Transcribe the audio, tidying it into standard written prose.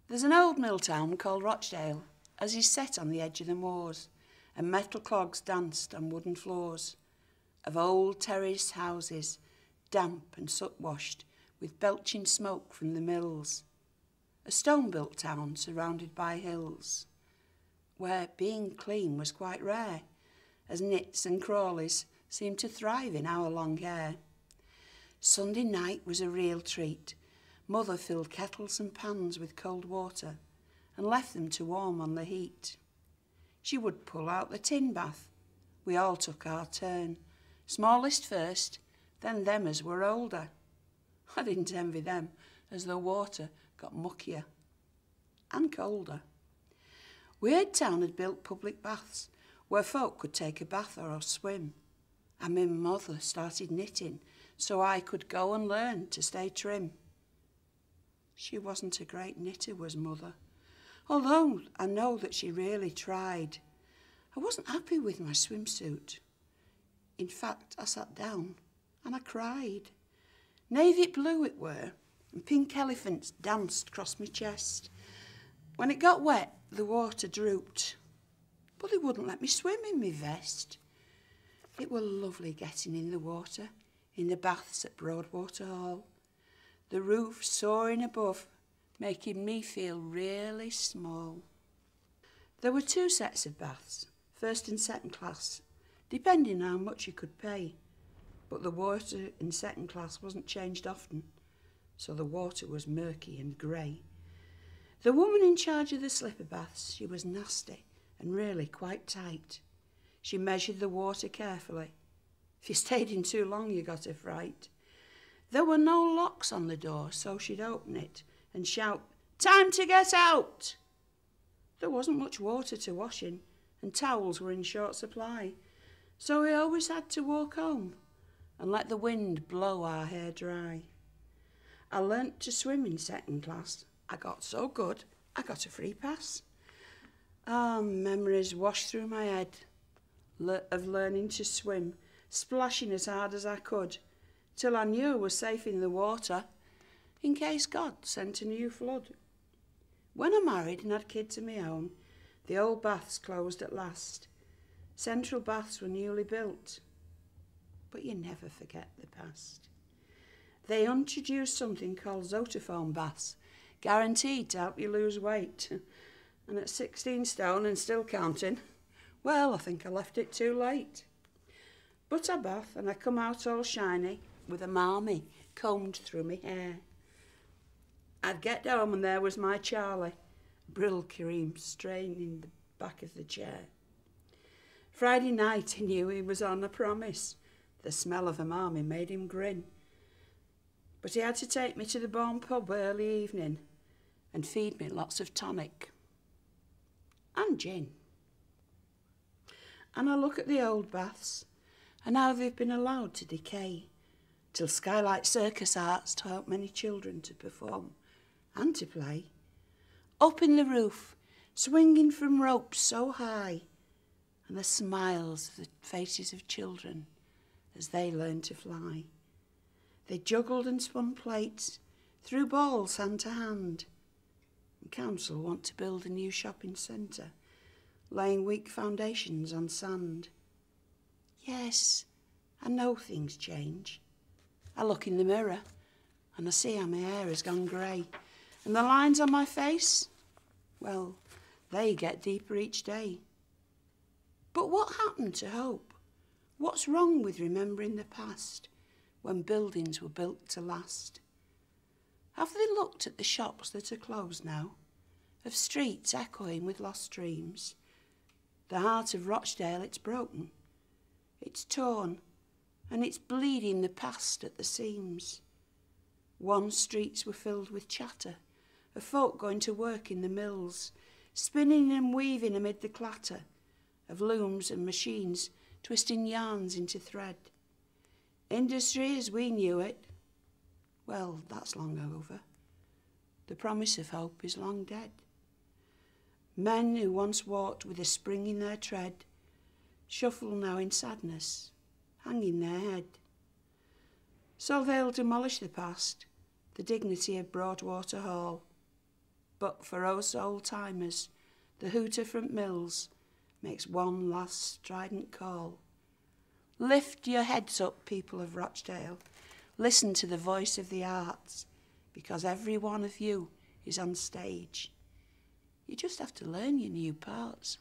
There's an old mill town called Rochdale, as is set on the edge of the moors, and metal clogs danced on wooden floors, of old terrace houses, damp and soot-washed, with belching smoke from the mills. A stone-built town surrounded by hills, where being clean was quite rare, as nits and crawlies seemed to thrive in our long hair. Sunday night was a real treat. Mother filled kettles and pans with cold water and left them to warm on the heat. She would pull out the tin bath. We all took our turn. Smallest first, then them as were older. I didn't envy them, as the water got muckier and colder. Weird Town had built public baths where folk could take a bath or swim. And my mother started knitting so I could go and learn to stay trim. She wasn't a great knitter, was Mother, although I know that she really tried. I wasn't happy with my swimsuit. In fact, I sat down and I cried. Navy blue it were, and pink elephants danced across my chest. When it got wet, the water drooped, but they wouldn't let me swim in my vest. It were lovely getting in the water, in the baths at Broadwater Hall. The roof soaring above, making me feel really small. There were 2 sets of baths, first and second class, depending on how much you could pay. But the water in second class wasn't changed often, so the water was murky and grey. The woman in charge of the slipper baths, she was nasty and really quite tight. She measured the water carefully. If you stayed in too long, you got a fright. There were no locks on the door, so she'd open it and shout, "Time to get out!" There wasn't much water to wash in, and towels were in short supply, so we always had to walk home and let the wind blow our hair dry. I learnt to swim in second class. I got so good, I got a free pass. Memories washed through my head of learning to swim, splashing as hard as I could, till I knew I was safe in the water, in case God sent a new flood. When I married and had kids of my own, the old baths closed at last. Central baths were newly built, but you never forget the past. They introduced something called Zotophone baths, guaranteed to help you lose weight. And at 16 stone and still counting, well, I think I left it too late. But I bath and I come out all shiny, with a marmy combed through my hair. I'd get home and there was my Charlie, Brill cream straining the back of the chair. Friday night he knew he was on a promise. The smell of a marmy made him grin. But he had to take me to the Bourne pub early evening and feed me lots of tonic and gin. And I look at the old baths and how they've been allowed to decay, till Skylight Circus Arts taught many children to perform and to play. Up in the roof, swinging from ropes so high, and the smiles of the faces of children as they learned to fly. They juggled and spun plates, threw balls hand to hand. And council want to build a new shopping centre, laying weak foundations on sand. Yes, I know things change. I look in the mirror and I see how my hair has gone grey. And the lines on my face, well, they get deeper each day. But what happened to hope? What's wrong with remembering the past when buildings were built to last? Have they looked at the shops that are closed now, of streets echoing with lost dreams? The heart of Rochdale, it's broken, it's torn, and it's bleeding the past at the seams. Once streets were filled with chatter of folk going to work in the mills, spinning and weaving amid the clatter of looms and machines, twisting yarns into thread. Industry as we knew it, well, that's long over. The promise of hope is long dead. Men who once walked with a spring in their tread shuffle now in sadness, hanging their head. So they'll demolish the past, the dignity of Broadwater Hall, But for us old-timers, the hooter from Mills makes one last strident call. Lift your heads up, people of Rochdale. Listen to the voice of the arts, because every one of you is on stage. You just have to learn your new parts.